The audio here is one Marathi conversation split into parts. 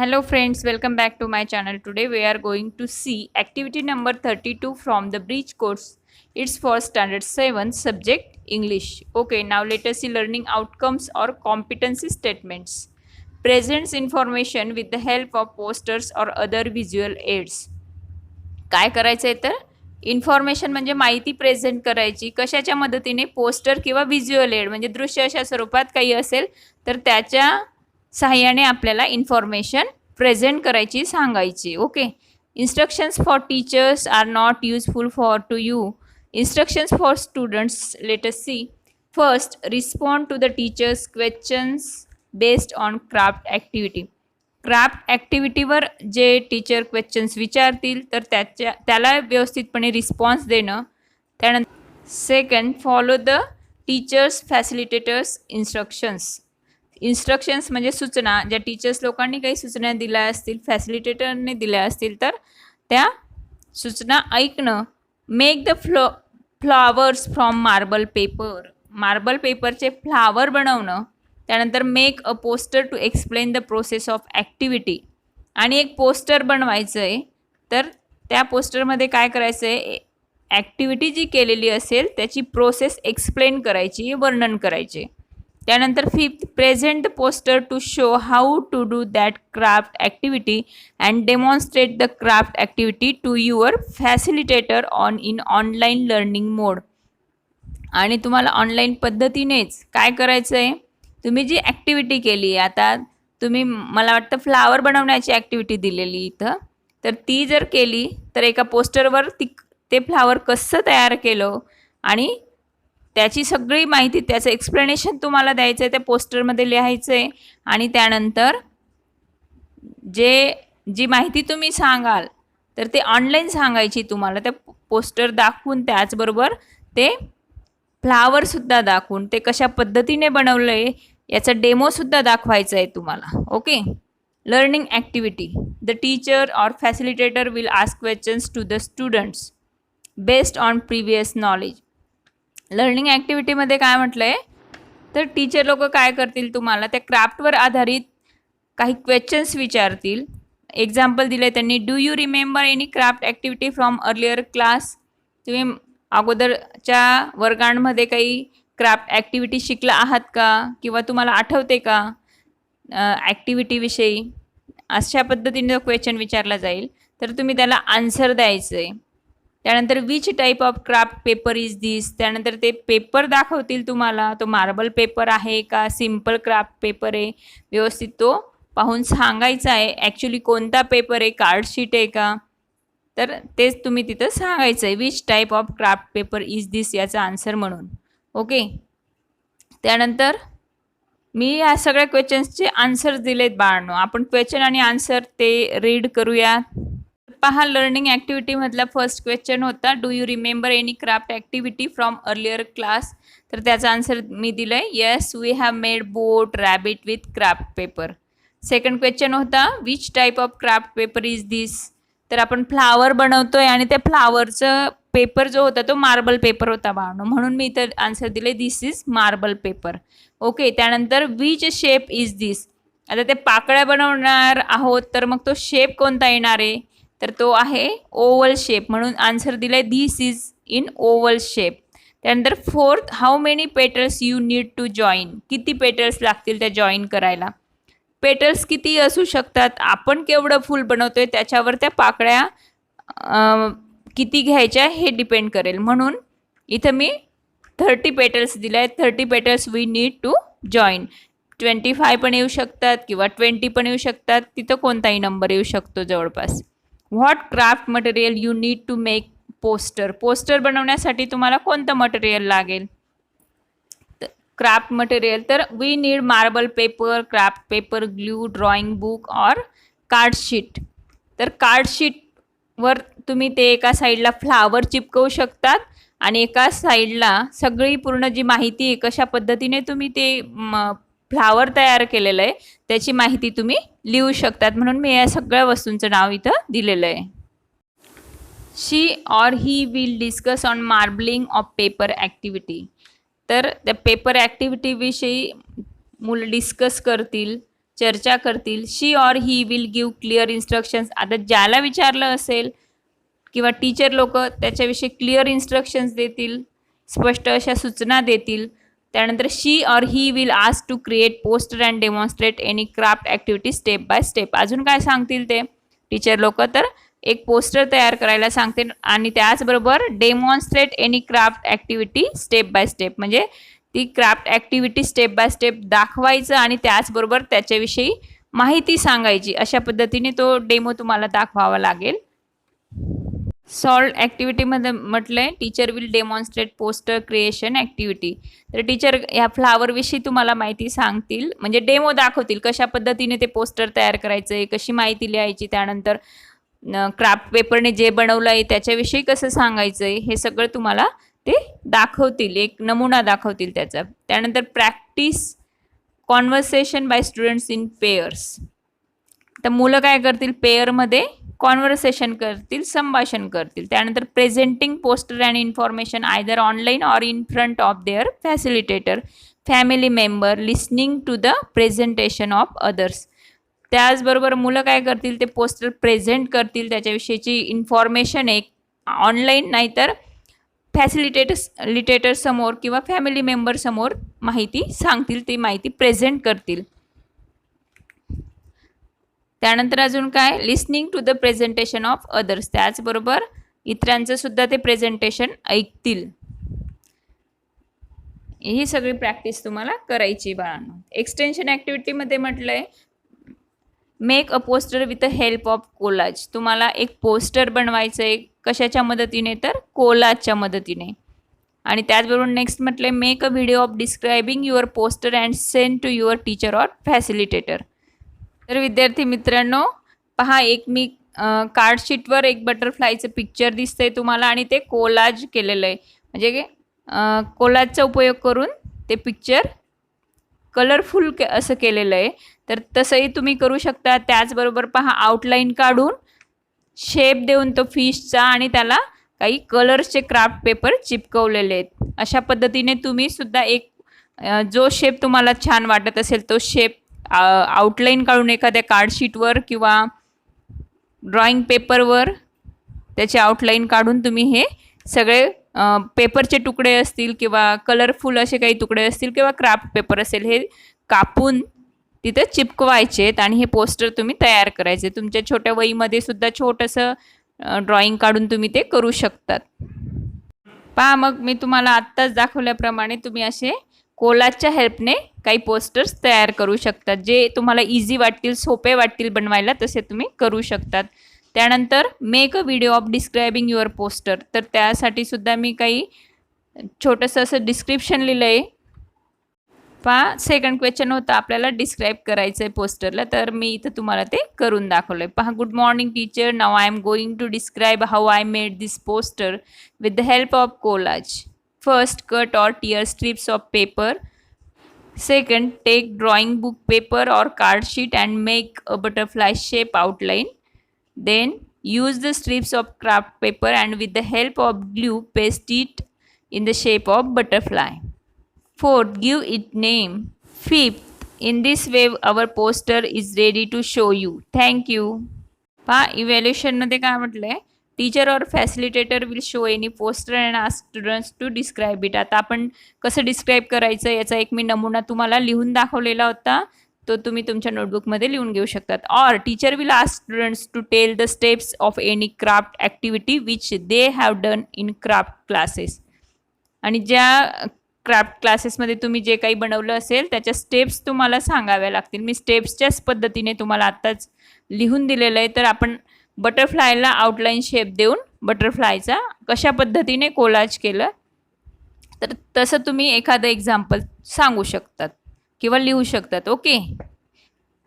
Hello friends, welcome back to my channel. Today we are going to see activity number 32 from the bridge course. It's for standard 7 subject English. Okay, now let us see learning outcomes or competency statements. Presents information with the help of posters or other visual aids. काय करायचं आहे तर इन्फॉर्मेशन म्हणजे माहिती प्रेझेंट करायची कशाच्या मदतीने पोस्टर किंवा व्हिज्युअल एड म्हणजे दृश्य अशा स्वरूपात काही असेल तर त्याच्या सहाय्याने आपल्याला इन्फॉर्मेशन प्रेझेंट करायची सांगायची. Okay. Instructions for teachers are not useful for to you. Instructions for students let us see. First, respond to the teachers questions based on craft activity. Craft ॲक्टिव्हिटीवर जे टीचर क्वेश्चन्स विचारतील तर त्याला व्यवस्थितपणे रिस्पॉन्स देणं. त्यानंतर second, follow the teachers facilitators instructions. Instructions म्हणजे सूचना, ज्या टीचर्स लोकांनी काही सूचना दिल्या असतील, फॅसिलिटेटरने दिल्या असतील तर त्या सूचना ऐकणं. Make the flowers from marble paper. Marble पेपरचे फ्लावर बनवणं. त्यानंतर make a poster to explain the process of activity. आणि एक पोस्टर बनवायचं आहे तर त्या पोस्टरमध्ये काय करायचं आहे, ॲक्टिव्हिटी जी केलेली असेल त्याची प्रोसेस एक्सप्लेन करायची, वर्णन करायचे. त्यानंतर fifth, present the poster to show how to do that craft activity and demonstrate the craft activity to your facilitator in online learning mode. आणि तुम्हाला ऑनलाईन पद्धतीनेच काय करायचं आहे, तुम्ही जी ॲक्टिव्हिटी केली, आता तुम्ही मला वाटतं फ्लावर बनवण्याची ॲक्टिव्हिटी दिलेली इथं, तर ती जर केली तर एका पोस्टरवर ते फ्लावर कसं तयार केलं आणि त्याची सगळी माहिती, त्याचं एक्सप्लेनेशन तुम्हाला द्यायचं आहे, त्या पोस्टरमध्ये लिहायचं आहे. आणि त्यानंतर जी माहिती तुम्ही सांगाल तर ते ऑनलाईन सांगायची तुम्हाला, त्या पोस्टर दाखवून, त्याचबरोबर ते फ्लावरसुद्धा दाखवून ते कशा पद्धतीने बनवलं आहे याचा डेमोसुद्धा दाखवायचा आहे तुम्हाला. Okay. Learning activity. The teacher or facilitator will ask questions to the students based on previous knowledge. Learning ॲक्टिव्हिटीमध्ये काय म्हटलं आहे तर टीचर लोक काय करतील, तुम्हाला त्या क्राफ्टवर आधारित काही क्वेश्चन्स विचारतील. एक्झाम्पल दिले त्यांनी, do you remember any craft activity from earlier class. तुम्ही अगोदरच्या वर्गांमध्ये काही क्राफ्ट ॲक्टिव्हिटी शिकला आहात का, किंवा तुम्हाला आठवते का ॲक्टिव्हिटीविषयी. अशा पद्धतीने क्वेश्चन विचारला जाईल तर तुम्ही त्याला आन्सर द्यायचं आहे. त्यानंतर which type of craft paper is this. त्यानंतर ते पेपर दाखवतील तुम्हाला, तो मार्बल पेपर आहे का सिम्पल क्राफ्ट पेपर आहे, व्यवस्थित तो पाहून सांगायचा आहे. ॲक्च्युली कोणता पेपर आहे, कार्डशीट आहे का, तर तेच तुम्ही तिथं सांगायचं आहे. Which type of craft paper is this याचा आन्सर म्हणून. ओके. त्यानंतर मी या सगळ्या क्वेश्चन्सचे आन्सर्स दिलेत बाळांनो. आपण क्वेश्चन आणि आन्सर ते रीड करूया. पहा, लर्निंग ॲक्टिव्हिटीमधला फर्स्ट क्वेश्चन होता, do you remember any craft activity from earlier class. तर त्याचा आन्सर मी दिलं आहे, yes we have made boat rabbit with craft paper. Second question होता, which type of craft paper is this. तर आपण फ्लावर बनवतो आहे आणि त्या फ्लावरचं पेपर जो होता तो मार्बल पेपर होता बाळांनो, म्हणून मी इथं आन्सर दिले, दिस इज मार्बल पेपर. ओके. त्यानंतर विच शेप इज दिस. आता ते पाकळ्या बनवणार आहोत तर मग तो शेप कोणता येणार आहे, तर तो आहे ओवल शेप, म्हणून आन्सर दिलं आहे, this is in oval shape. त्यानंतर fourth, how many petals you need to join. किती पेटल्स लागतील त्या जॉईन करायला. पेटल्स किती असू शकतात, आपण केवढं फूल बनवतो आहे त्याच्यावर त्या पाकळ्या किती घ्यायच्या हे डिपेंड करेल, म्हणून इथं मी 30 पेटल्स दिले आहेत. 30 petals we need to join. 25 पण येऊ शकतात किंवा 20 पण येऊ शकतात, तिथं कोणताही नंबर येऊ शकतो जवळपास. What craft material you need to make poster. Poster बनवण्यासाठी तुम्हाला कोणतं मटेरियल लागेल, क्राफ्ट मटेरियल, तर we need marble paper, craft paper, glue, drawing book और कार्डशीट. तर कार्डशीटवर तुम्ही ते एका साईडला फ्लावर चिपकवू शकतात आणि एका साईडला सगळी पूर्ण जी माहिती आहे, कशा पद्धतीने तुम्ही ते फ्लावर तयार केलेलं आहे त्याची माहिती तुम्ही लिहू शकतात, म्हणून मी या सगळ्या वस्तूंचं नाव इथं दिलेलं आहे. She or he will discuss on marbling of paper activity. तर त्या पेपर ॲक्टिव्हिटीविषयी मुलं डिस्कस करतील. चर्चा करतील. She or he will give clear instructions. आता ज्याला विचारलं असेल किंवा टीचर लोक त्याच्याविषयी क्लिअर इन्स्ट्रक्शन्स देतील, स्पष्ट अशा सूचना देतील. त्यानंतर she or he will ask to create poster and demonstrate any craft activity step by step. अजून काय सांगतील ते टीचर लोक, तर एक पोस्टर तयार करायला सांगतील आणि त्याचबरोबर demonstrate any craft activity step by step, म्हणजे ती craft activity step by step दाखवायचं आणि त्याचबरोबर त्याच्याविषयी माहिती सांगायची. अशा पद्धतीने तो डेमो तुम्हाला दाखवावा लागेल. सॉल्ट ॲक्टिव्हिटीमध्ये म्हटलं आहे teacher will demonstrate poster creation activity. तर टीचर ह्या फ्लावरविषयी तुम्हाला माहिती सांगतील, म्हणजे डेमो दाखवतील कशा पद्धतीने ते पोस्टर तयार करायचं आहे, कशी माहिती लिहायची, त्यानंतर क्राफ्ट पेपरने जे बनवलं आहे त्याच्याविषयी कसं सांगायचं आहे, हे सगळं तुम्हाला ते दाखवतील, एक नमुना दाखवतील त्याचा. त्यानंतर practice conversation by students in pairs. तर मुलं काय करतील, पेअरमध्ये कॉन्व्हर्सेशन करतील, संभाषण करतील. त्यानंतर presenting poster and information either online or in front of their facilitator family member listening to the presentation of others. त्याचबरोबर मुलं काय करतील, ते पोस्टर प्रेझेंट करतील, त्याच्याविषयीची इन्फॉर्मेशन एक ऑनलाईन नाहीतर फॅसिलिटेटर समोर किंवा फॅमिली मेंबर समोर माहिती सांगतील, ती माहिती प्रेझेंट करतील. त्यानंतर अजून काय, listening to the presentation of others, त्याचबरोबर इतरांचं सुद्धा ते प्रेझेंटेशन ऐकतील. ही सगळी प्रॅक्टिस तुम्हाला करायची बाळांनो. एक्सटेन्शन ॲक्टिव्हिटीमध्ये म्हटलं आहे make a poster with the help of collage. तुम्हाला एक पोस्टर बनवायचं आहे, कशाच्या मदतीने, तर कोलाजच्या मदतीने. आणि त्याचबरोबर नेक्स्ट म्हटलं आहे make a video of describing your poster and send to your teacher or facilitator. तर विद्यार्थी मित्रांनो पहा, एक मी कार्डशीटवर एक बटरफ्लायचं पिक्चर दिसतंय तुम्हाला आणि ते कोलाज केलेलं आहे, म्हणजे कोलाजचा उपयोग करून ते पिक्चर कलरफुल असं केलेलं आहे. तर तसंही तुम्ही करू शकता. त्याचबरोबर पहा, आउटलाईन काढून शेप देऊन तो फिशचा आणि त्याला काही कलर्सचे क्राफ्ट पेपर चिपकवलेले आहेत. अशा पद्धतीने तुम्ही सुद्धा एक जो शेप तुम्हाला छान वाटत असेल तो शेप आउटलाईन काढून एखाद्या कार्डशीटवर किंवा ड्रॉइंग पेपरवर त्याचे आउटलाईन काढून तुम्ही हे सगळे पेपरचे तुकडे असतील किंवा कलरफुल असे काही तुकडे असतील किंवा क्राफ्ट पेपर असेल, हे कापून तिथं चिपकवायचे आहेत आणि हे पोस्टर तुम्ही तयार करायचे. तुमच्या छोट्या वहीमध्ये सुद्धा छोटंसं ड्रॉइंग काढून तुम्ही ते करू शकतात. पहा, मग मी तुम्हाला आत्ताच दाखवल्याप्रमाणे तुम्ही असे कोलाजच्या हेल्पने काही पोस्टर्स तयार करू शकतात, जे तुम्हाला इझी वाटतील, सोपे वाटतील बनवायला, तसे तुम्ही करू शकतात. त्यानंतर make a video of describing your poster. तर त्यासाठी सुद्धा मी काही छोटंसं असं डिस्क्रिप्शन लिहिलं आहे. पहा, सेकंड क्वेश्चन होता आपल्याला डिस्क्राईब करायचं आहे पोस्टरला, तर मी इथं तुम्हाला ते करून दाखवलं आहे. पहा, good morning teacher, now I am going to describe how I made this poster with the help of collage. First, cut or tear strips of paper. Second, take drawing book paper or card sheet and make a butterfly shape outline. Then, use the strips of craft paper and with the help of glue, paste it in the shape of butterfly. Fourth, give it name. Fifth, in this way, our poster is ready to show you. Thank you. पहा, इव्हॅल्युएशनमध्ये काय म्हटलं आहे, टीचर और facilitator will show any poster and ask students to describe it. आता आपण कसं डिस्क्राईब करायचं याचा एक मी नमुना तुम्हाला लिहून दाखवलेला होता, तो तुम्ही तुमच्या नोटबुकमध्ये लिहून घेऊ शकतात. Or teacher will ask students to tell the steps of any craft activity which they have done in craft classes. आणि ज्या क्राफ्ट क्लासेसमध्ये तुम्ही जे काही बनवलं असेल त्याच्या स्टेप्स तुम्हाला सांगाव्या लागतील. मी स्टेप्सच्याच पद्धतीने तुम्हाला आत्ताच लिहून दिलेलं आहे. तर आपण बटरफ्लायला आउटलाईन शेप देऊन बटरफ्लायचा कशा पद्धतीने कोलाज केलं, तर तसं तुम्ही एखादं एक्झाम्पल सांगू शकतात किंवा लिहू शकतात. ओके.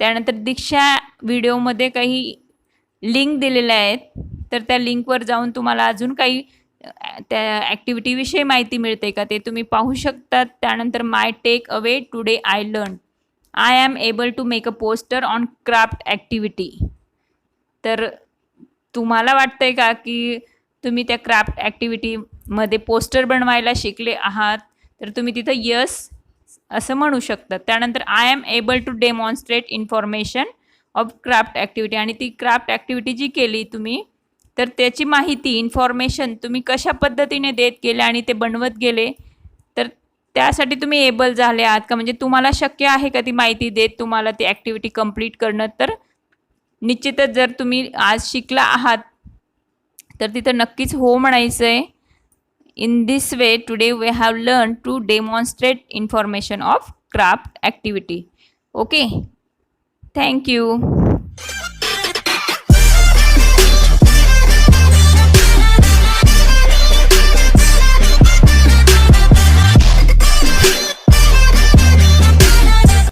त्यानंतर दीक्षा व्हिडिओमध्ये काही लिंक दिलेल्या आहेत, तर त्या लिंकवर जाऊन तुम्हाला अजून काही त्या ॲक्टिव्हिटीविषयी माहिती मिळते का ते तुम्ही पाहू शकतात. त्यानंतर my takeaway today I learn I am able to make a poster on craft activity. तर तुम्हाला वाटतंय का की तुम्ही त्या क्राफ्ट ॲक्टिव्हिटीमध्ये पोस्टर बनवायला शिकले आहात, तर तुम्ही तिथं यस असं म्हणू शकतात. त्यानंतर I am able to demonstrate information of craft activity, आणि ती क्राफ्ट ॲक्टिव्हिटी जी केली तुम्ही, तर त्याची माहिती इन्फॉर्मेशन तुम्ही कशा पद्धतीने देत गेले आणि ते बनवत गेले, तर त्यासाठी तुम्ही एबल झाले आहात का, म्हणजे तुम्हाला शक्य आहे का ती माहिती देत तुम्हाला ती ॲक्टिव्हिटी कंप्लीट करणं. तर निश्चितच जर तुम्ही आज शिकला आहात तर तिथं नक्कीच हो म्हणायचं आहे. In this way, today we have learned to demonstrate information of craft activity. Okay, thank you.